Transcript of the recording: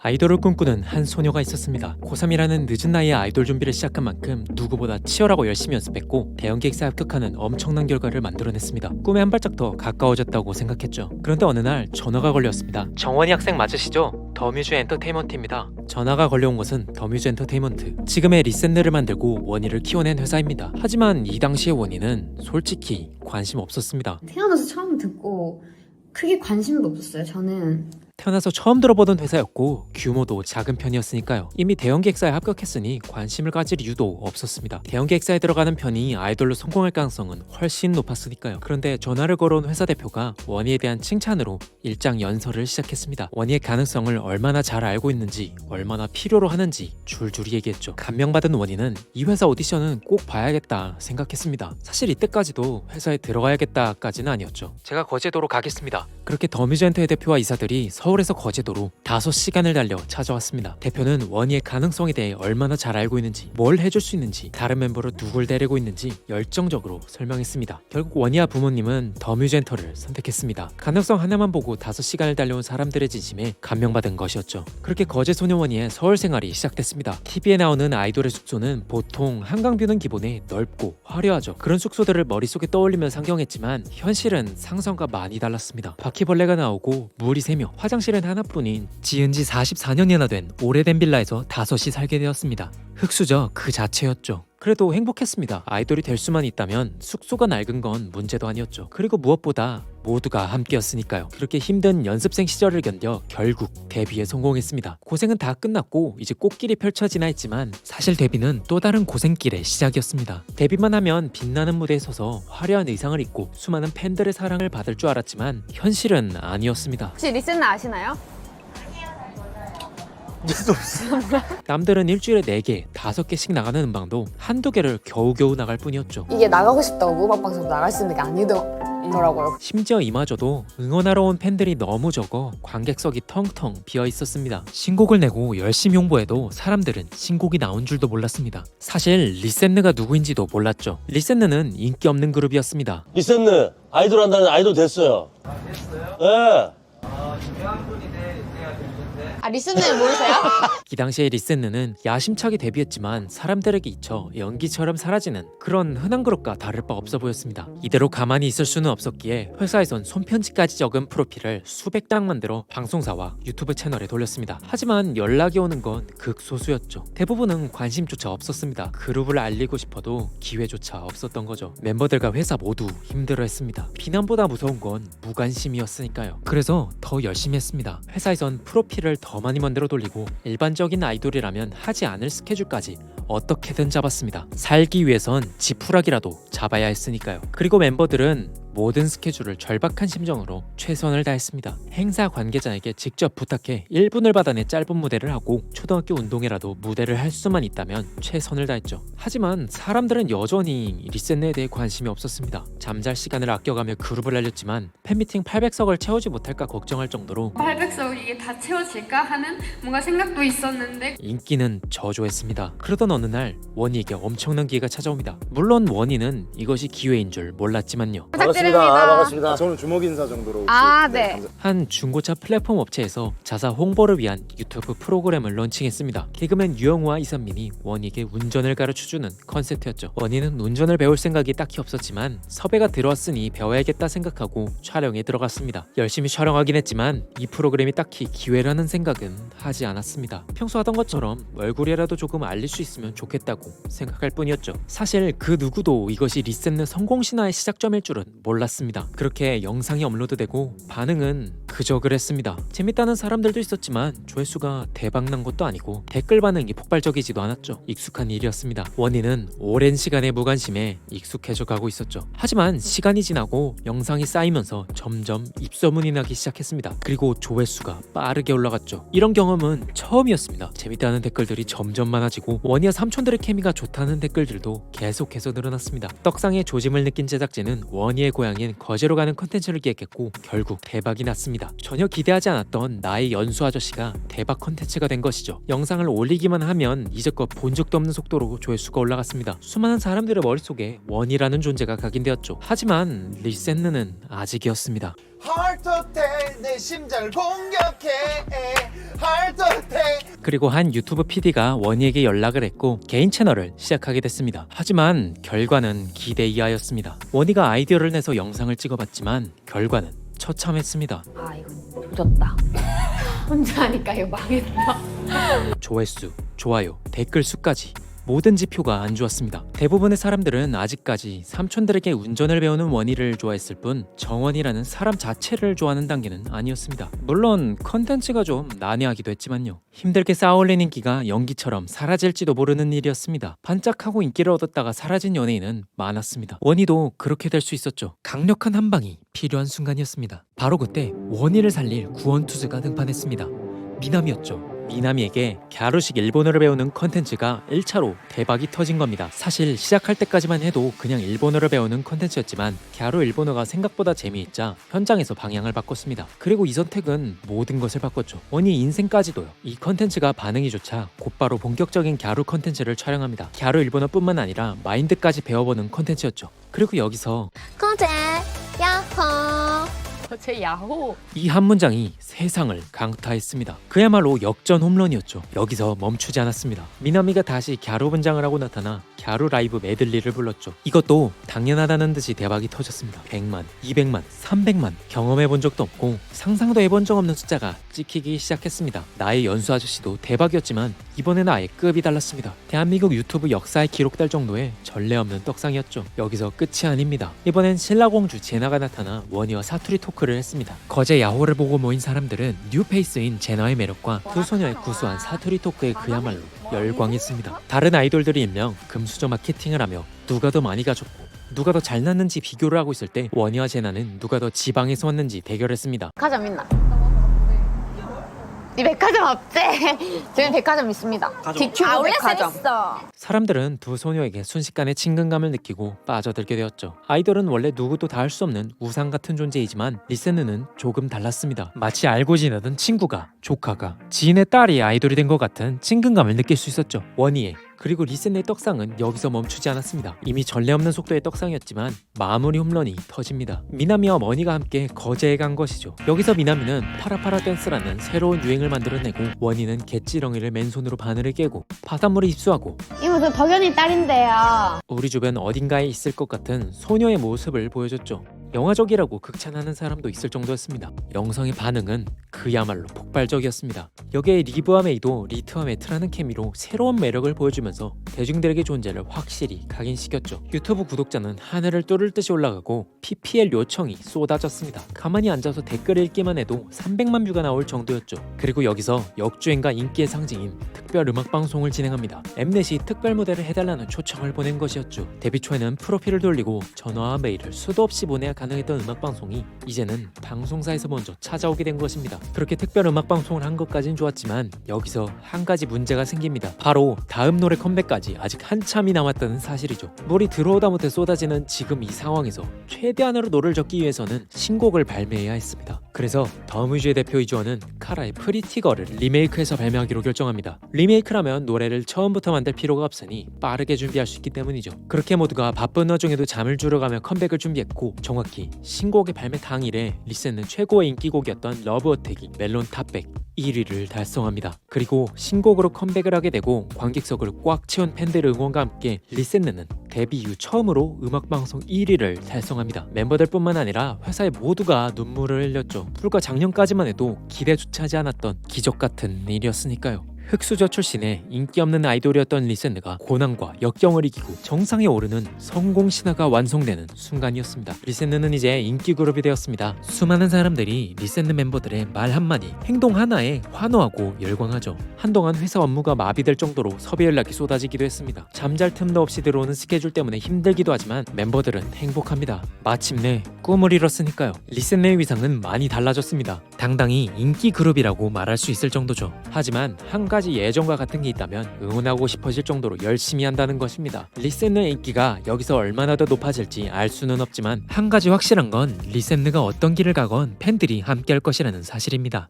아이돌을 꿈꾸는 한 소녀가 있었습니다. 고3이라는 늦은 나이에 아이돌 준비를 시작한 만큼 누구보다 치열하고 열심히 연습했고 대형기획사에 합격하는 엄청난 결과를 만들어냈습니다. 꿈에 한 발짝 더 가까워졌다고 생각했죠. 그런데 어느 날 전화가 걸려왔습니다. 정원희 학생 맞으시죠? 더뮤즈 엔터테인먼트입니다. 전화가 걸려온 것은 더뮤즈 엔터테인먼트, 지금의 리센느를 만들고 원희를 키워낸 회사입니다. 하지만 이 당시의 원희는 솔직히 관심 없었습니다. 태어나서 처음 듣고 크게 관심도 없었어요. 저는 태어나서 처음 들어보던 회사였고 규모도 작은 편이었으니까요. 이미 대형기획사에 합격했으니 관심을 가질 이유도 없었습니다. 대형기획사에 들어가는 편이 아이돌로 성공할 가능성은 훨씬 높았으니까요. 그런데 전화를 걸어온 회사 대표가 원희에 대한 칭찬으로 일장 연설을 시작했습니다. 원희의 가능성을 얼마나 잘 알고 있는지, 얼마나 필요로 하는지 줄줄이 얘기했죠. 감명받은 원희는 이 회사 오디션은 꼭 봐야겠다 생각했습니다. 사실 이때까지도 회사에 들어가야겠다까지는 아니었죠. 제가 거제도로 가겠습니다. 그렇게 더뮤즈엔터의 대표와 이사들이 서울에서 거제도로 5시간을 달려 찾아왔습니다. 대표는 원희의 가능성에 대해 얼마나 잘 알고 있는지, 뭘 해줄 수 있는지, 다른 멤버로 누굴 데리고 있는지 열정적으로 설명했습니다. 결국 원희와 부모님은 더뮤즈엔터를 선택했습니다. 가능성 하나만 보고 5시간을 달려온 사람들의 진심에 감명받은 것이었죠. 그렇게 거제 소녀 원희의 서울 생활이 시작됐습니다. TV에 나오는 아이돌의 숙소는 보통 한강뷰는 기본에 넓고 화려하죠. 그런 숙소들을 머릿속에 떠올리며 상경했지만 현실은 상상과 많이 달랐습니다. 바퀴벌레가 나오고 물이 새며 화장실은 하나뿐인 지은 지 44년이나 된 오래된 빌라에서 5이 살게 되었습니다. 흙수저 그 자체였죠. 그래도 행복했습니다. 아이돌이 될 수만 있다면 숙소가 낡은 건 문제도 아니었죠. 그리고 무엇보다 모두가 함께였으니까요. 그렇게 힘든 연습생 시절을 견뎌 결국 데뷔에 성공했습니다. 고생은 다 끝났고 이제 꽃길이 펼쳐지나 했지만 사실 데뷔는 또 다른 고생길의 시작이었습니다. 데뷔만 하면 빛나는 무대에 서서 화려한 의상을 입고 수많은 팬들의 사랑을 받을 줄 알았지만 현실은 아니었습니다. 혹시 리센나 아시나요? 남들은 일주일에 4개, 5개씩 나가는 음방도 한두 개를 겨우겨우 나갈 뿐이었죠. 이게 나가고 싶다고 음악방송 나갈 수 있는 게 아니더라고요. 심지어 이마저도 응원하러 온 팬들이 너무 적어 관객석이 텅텅 비어 있었습니다. 신곡을 내고 열심히 홍보해도 사람들은 신곡이 나온 줄도 몰랐습니다. 사실 리센느가 누구인지도 몰랐죠. 리센느는 인기 없는 그룹이었습니다. 리센느 아이돌 한다는 아이돌 됐어요. 됐어요? 네. 아, 리스는 모르세요? 이 당시에 리센느는 야심차게 데뷔했지만 사람들에게 잊혀 연기처럼 사라지는 그런 흔한 그룹과 다를 바 없어 보였습니다. 이대로 가만히 있을 수는 없었기에 회사에선 손편지까지 적은 프로필을 수백 장 만들어 방송사와 유튜브 채널에 돌렸습니다. 하지만 연락이 오는 건 극소수였죠. 대부분은 관심조차 없었습니다. 그룹을 알리고 싶어도 기회조차 없었던 거죠. 멤버들과 회사 모두 힘들어했습니다. 비난보다 무서운 건 무관심이었으니까요. 그래서 더 열심히 했습니다. 회사에선 프로필을 더 많이 만들어 돌리고 일반적인 아이돌이라면 하지 않을 스케줄까지 어떻게든 잡았습니다. 살기 위해선 지푸라기라도 잡아야 했으니까요. 그리고 멤버들은 모든 스케줄을 절박한 심정으로 최선을 다했습니다. 행사 관계자에게 직접 부탁해 1분을 받아내 짧은 무대를 하고 초등학교 운동회라도 무대를 할 수만 있다면 최선을 다했죠. 하지만 사람들은 여전히 리센느에 대해 관심이 없었습니다. 잠잘 시간을 아껴가며 그룹을 알렸지만 팬미팅 800석을 채우지 못할까 걱정할 정도로 800석 이게 다 채워질까 하는 뭔가 생각도 있었는데 인기는 저조했습니다. 그러던 어느 날 원희에게 엄청난 기회가 찾아옵니다. 물론 원희는 이것이 기회인 줄 몰랐지만요. 반갑습니다. 반갑습니다. 저는 주먹 인사 정도로. 아, 네. 한 중고차 플랫폼 업체에서 자사 홍보를 위한 유튜브 프로그램을 런칭했습니다. 개그맨 유영우와 이선민이 원희에게 운전을 가르쳐주는 컨셉트였죠. 원희는 운전을 배울 생각이 딱히 없었지만 섭외가 들어왔으니 배워야겠다 생각하고 촬영에 들어갔습니다. 열심히 촬영하긴 했지만 이 프로그램이 딱히 기회라는 생각은 하지 않았습니다. 평소 하던 것처럼 얼굴이라도 조금 알릴 수 있으면 좋겠다고 생각할 뿐이었죠. 사실 그 누구도 이것이 리센느 성공 신화의 시작점일 줄은 몰랐습니다. 그렇게 영상이 업로드되고 반응은 그저 그랬습니다. 재밌다는 사람들도 있었지만 조회수가 대박난 것도 아니고 댓글 반응이 폭발적이지도 않았죠. 익숙한 일이었습니다. 원희는 오랜 시간의 무관심에 익숙해져 가고 있었죠. 하지만 시간이 지나고 영상이 쌓이면서 점점 입소문이 나기 시작했습니다. 그리고 조회수가 빠르게 올라갔죠. 이런 경험은 처음이었습니다. 재밌다는 댓글들이 점점 많아지고 원희와 삼촌들의 케미가 좋다는 댓글들도 계속해서 늘어났습니다. 떡상의 조짐을 느낀 제작진은 원희의 고향인 거제로 가는 컨텐츠를 기획했고 결국 대박이 났습니다. 전혀 기대하지 않았던 나의 연수 아저씨가 대박 컨텐츠가 된 것이죠. 영상을 올리기만 하면 이제껏 본 적도 없는 속도로 조회수가 올라갔습니다. 수많은 사람들의 머릿속에 원희라는 존재가 각인되었죠. 하지만 리센느는 아직이었습니다. Heart attack 내 심장을 공격해 Heart attack 그리고 한 유튜브 PD가 원희에게 연락을 했고 개인 채널을 시작하게 됐습니다. 하지만 결과는 기대 이하였습니다. 원희가 아이디어를 내서 영상을 찍어봤지만 결과는 처참했습니다. 아 이거 조졌다. 혼자 하니까 이거 망했다. 조회수, 좋아요, 댓글 수까지 모든 지표가 안 좋았습니다. 대부분의 사람들은 아직까지 삼촌들에게 운전을 배우는 원희를 좋아했을 뿐 정원이라는 사람 자체를 좋아하는 단계는 아니었습니다. 물론 컨텐츠가 좀 난해하기도 했지만요. 힘들게 쌓아올린 인기가 연기처럼 사라질지도 모르는 일이었습니다. 반짝하고 인기를 얻었다가 사라진 연예인은 많았습니다. 원희도 그렇게 될 수 있었죠. 강력한 한 방이 필요한 순간이었습니다. 바로 그때 원희를 살릴 구원투수가 등판했습니다. 미남이었죠. 미나미에게 갸루식 일본어를 배우는 컨텐츠가 1차로 대박이 터진 겁니다. 사실 시작할 때까지만 해도 그냥 일본어를 배우는 컨텐츠였지만 갸루 일본어가 생각보다 재미있자 현장에서 방향을 바꿨습니다. 그리고 이 선택은 모든 것을 바꿨죠. 원희 인생까지도요. 이 컨텐츠가 반응이 좋자 곧바로 본격적인 갸루 컨텐츠를 촬영합니다. 갸루 일본어뿐만 아니라 마인드까지 배워보는 컨텐츠였죠. 그리고 여기서 거제 야호. 거제 야호. 이 한 문장이 세상을 강타했습니다. 그야말로 역전 홈런이었죠. 여기서 멈추지 않았습니다. 미나미가 다시 갸루 분장을 하고 나타나 갸루 라이브 메들리를 불렀죠. 이것도 당연하다는 듯이 대박이 터졌습니다. 100만, 200만, 300만 경험해본 적도 없고 상상도 해본 적 없는 숫자가 찍히기 시작했습니다. 나의 연수 아저씨도 대박이었지만 이번에는 아예 급이 달랐습니다. 대한민국 유튜브 역사에 기록될 정도의 전례 없는 떡상이었죠. 여기서 끝이 아닙니다. 이번엔 신라공주 제나가 나타나 원희와 사투리 토크를 했습니다. 거제 야호를 보고 모인 사람들은 뉴페이스인 제나의 매력과 두 소녀의 구수한 사투리 토크에 그야말로 열광했습니다. 다른 아이돌들이 일명 금수저 마케팅을 하며 누가 더 많이 가졌고 누가 더 잘났는지 비교를 하고 있을 때 원희와 제나는 누가 더 지방에서 왔는지 대결했습니다. 백화점 있나? 이 백화점 없지? 저희 백화점 있습니다. 디큐브 백화점. 사람들은 두 소녀에게 순식간에 친근감을 느끼고 빠져들게 되었죠. 아이돌은 원래 누구도 다 할 수 없는 우상 같은 존재이지만 리세누는 조금 달랐습니다. 마치 알고 지내던 친구가, 조카가, 지인의 딸이 아이돌이 된 것 같은 친근감을 느낄 수 있었죠. 원희의 그리고 리센의 떡상은 여기서 멈추지 않았습니다. 이미 전례 없는 속도의 떡상이었지만 마무리 홈런이 터집니다. 미나미와 머니가 함께 거제에 간 것이죠. 여기서 미나미는 파라파라 댄스라는 새로운 유행을 만들어내고 원희는 개찌렁이를 맨손으로 바늘을 깨고 바닷물에 입수하고 이거 저 덕연이 딸인데요. 우리 주변 어딘가에 있을 것 같은 소녀의 모습을 보여줬죠. 영화적이라고 극찬하는 사람도 있을 정도였습니다. 영상의 반응은 그야말로 폭발적이었습니다. 여기에 리브와 메이도 리트와 매트라는 케미로 새로운 매력을 보여주면서 대중들에게 존재를 확실히 각인시켰죠. 유튜브 구독자는 하늘을 뚫을 듯이 올라가고 PPL 요청이 쏟아졌습니다. 가만히 앉아서 댓글 읽기만 해도 300만 뷰가 나올 정도였죠. 그리고 여기서 역주행과 인기의 상징인 특별 음악 방송을 진행합니다. 엠넷이 특별 무대를 해달라는 초청을 보낸 것이었죠. 데뷔 초에는 프로필을 돌리고 전화와 메일을 수도 없이 보내야 가능했던 음악 방송이 이제는 방송사에서 먼저 찾아오게 된 것입니다. 그렇게 특별 음악 방송을 한 것까진 좋았지만 여기서 한 가지 문제가 생깁니다. 바로 다음 노래 컴백까지 아직 한참이 남았다는 사실이죠. 물이 들어오다 못해 쏟아지는 지금 이 상황에서 최대한으로 노를 젓기 위해서는 신곡을 발매해야 했습니다. 그래서 더뮤즈의 대표 이주원은 카라의 프리티걸을 리메이크해서 발매하기로 결정합니다. 리메이크라면 노래를 처음부터 만들 필요가 없으니 빠르게 준비할 수 있기 때문이죠. 그렇게 모두가 바쁜 와중에도 잠을 줄여가며 컴백을 준비했고 정확히 신곡의 발매 당일에 리센은 최고의 인기곡이었던 러브 어택이 멜론 탑백 1위를 달성합니다. 그리고 신곡으로 컴백을 하게 되고 관객석을 꽉 채운 팬들의 응원과 함께 리센느는 데뷔 이후 처음으로 음악방송 1위를 달성합니다. 멤버들뿐만 아니라 회사의 모두가 눈물을 흘렸죠. 불과 작년까지만 해도 기대조차 하지 않았던 기적 같은 일이었으니까요. 흑수저 출신의 인기 없는 아이돌이었던 리센느가 고난과 역경을 이기고 정상에 오르는 성공 신화가 완성되는 순간이었습니다. 리센느는 이제 인기 그룹이 되었습니다. 수많은 사람들이 리센느 멤버들의 말 한마디, 행동 하나에 환호하고 열광하죠. 한동안 회사 업무가 마비될 정도로 섭외 연락이 쏟아지기도 했습니다. 잠잘 틈도 없이 들어오는 스케줄 때문에 힘들기도 하지만 멤버들은 행복합니다. 마침내 꿈을 이뤘으니까요. 리센느의 위상은 많이 달라졌습니다. 당당히 인기 그룹이라고 말할 수 있을 정도죠. 하지만 한 가지 예전과 같은 게 있다면 응원하고 싶어질 정도로 열심히 한다는 것입니다. 리센느의 인기가 여기서 얼마나 더 높아질지 알 수는 없지만 한 가지 확실한 건 리센느가 어떤 길을 가건 팬들이 함께할 것이라는 사실입니다.